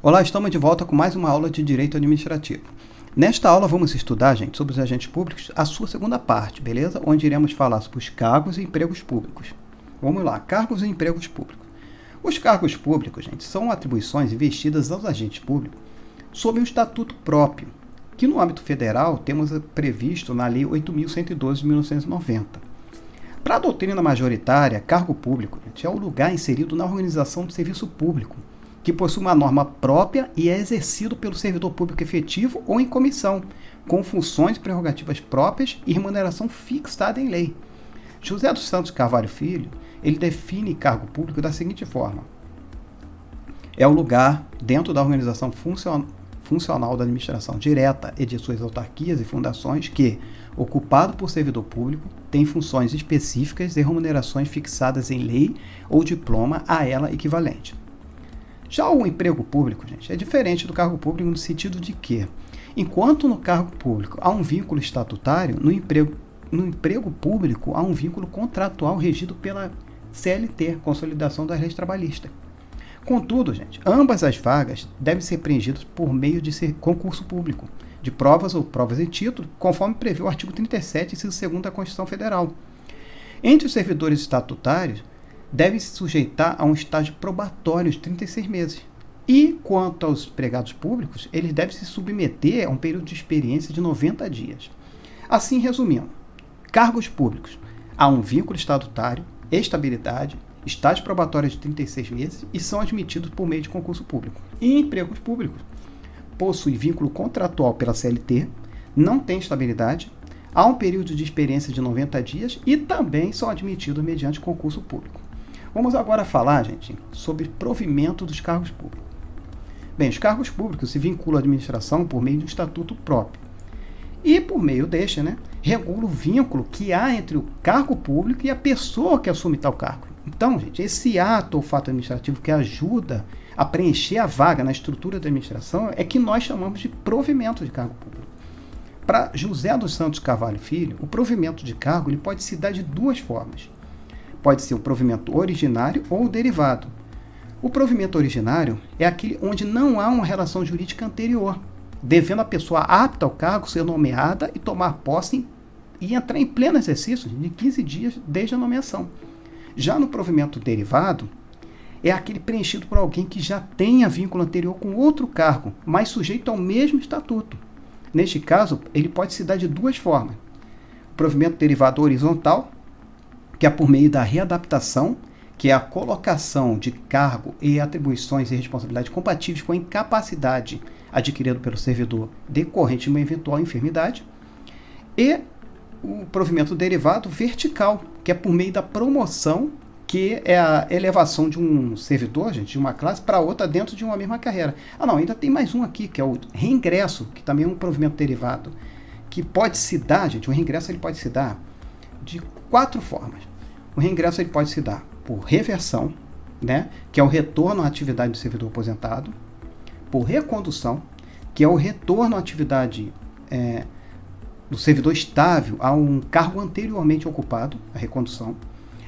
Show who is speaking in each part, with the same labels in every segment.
Speaker 1: Olá, estamos de volta com mais uma aula de Direito Administrativo. Nesta aula vamos estudar, gente, sobre os agentes públicos, a sua segunda parte, beleza? Onde iremos falar sobre os cargos e empregos públicos. Vamos lá, cargos e empregos públicos. Os cargos públicos, gente, são atribuições investidas aos agentes públicos sob um estatuto próprio, que no âmbito federal temos previsto na Lei 8.112 de 1990. Para a doutrina majoritária, cargo público, gente, é o lugar inserido na organização do serviço público, que possui uma norma própria e é exercido pelo servidor público efetivo ou em comissão, com funções e prerrogativas próprias e remuneração fixada em lei. José dos Santos Carvalho Filho, ele define cargo público da seguinte forma: é o lugar dentro da organização funcional da administração direta e de suas autarquias e fundações que, ocupado por servidor público, tem funções específicas e remunerações fixadas em lei ou diploma a ela equivalente. Já o emprego público, gente, é diferente do cargo público no sentido de que, enquanto no cargo público há um vínculo estatutário, no emprego público há um vínculo contratual regido pela CLT, Consolidação das Leis Trabalhistas. Contudo, gente, ambas as vagas devem ser preenchidas por meio de concurso público, de provas ou provas em título, conforme prevê o artigo 37, inciso 2º da Constituição Federal. Entre os servidores estatutários, devem se sujeitar a um estágio probatório de 36 meses. E, quanto aos empregados públicos, eles devem se submeter a um período de experiência de 90 dias. Assim, resumindo, cargos públicos, há um vínculo estatutário, estabilidade, estágio probatório de 36 meses e são admitidos por meio de concurso público. E empregos públicos, possuem vínculo contratual pela CLT, não tem estabilidade, há um período de experiência de 90 dias e também são admitidos mediante concurso público. Vamos agora falar, gente, sobre provimento dos cargos públicos. Bem, os cargos públicos se vinculam à administração por meio de um estatuto próprio. E, por meio deste, regula o vínculo que há entre o cargo público e a pessoa que assume tal cargo. Então, gente, esse ato ou fato administrativo que ajuda a preencher a vaga na estrutura da administração é que nós chamamos de provimento de cargo público. Para José dos Santos Carvalho Filho, o provimento de cargo ele pode se dar de duas formas. Pode ser o provimento originário ou o derivado. O provimento originário é aquele onde não há uma relação jurídica anterior, devendo a pessoa apta ao cargo ser nomeada e tomar posse e entrar em pleno exercício de 15 dias desde a nomeação. Já no provimento derivado, é aquele preenchido por alguém que já tenha vínculo anterior com outro cargo, mas sujeito ao mesmo estatuto. Neste caso, ele pode se dar de duas formas. O provimento derivado horizontal, que é por meio da readaptação, que é a colocação de cargo e atribuições e responsabilidade compatíveis com a incapacidade adquirida pelo servidor decorrente de uma eventual enfermidade, e o provimento derivado vertical, que é por meio da promoção, que é a elevação de um servidor, gente, de uma classe para outra dentro de uma mesma carreira. Não, ainda tem mais um aqui, que é o reingresso, que também é um provimento derivado, que pode se dar, gente, o reingresso ele pode se dar de 4 formas. O reingresso ele pode se dar por reversão, que é o retorno à atividade do servidor aposentado, por recondução, que é o retorno à atividade do servidor estável a um cargo anteriormente ocupado, a recondução,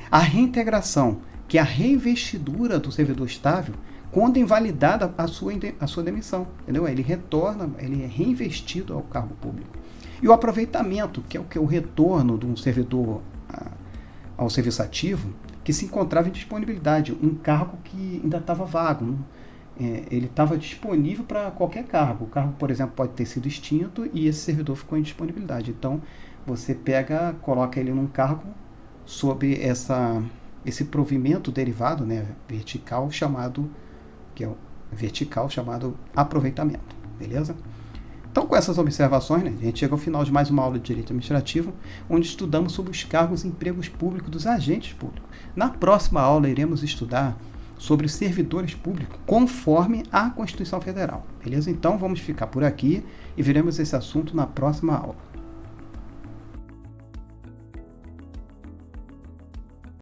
Speaker 1: a reintegração, que é a reinvestidura do servidor estável quando invalidada a sua demissão, entendeu? Ele retorna, ele é reinvestido ao cargo público. E o aproveitamento, que é o retorno de um servidor ao serviço ativo, que se encontrava em disponibilidade, um cargo que ainda estava vago, ele estava disponível para qualquer cargo. O cargo, por exemplo, pode ter sido extinto e esse servidor ficou em disponibilidade. Então, você coloca ele num cargo sob esse provimento derivado, vertical, chamado aproveitamento, beleza? Então, com essas observações, a gente chega ao final de mais uma aula de Direito Administrativo, onde estudamos sobre os cargos e empregos públicos dos agentes públicos. Na próxima aula, iremos estudar sobre os servidores públicos, conforme a Constituição Federal, beleza? Então, vamos ficar por aqui e veremos esse assunto na próxima aula.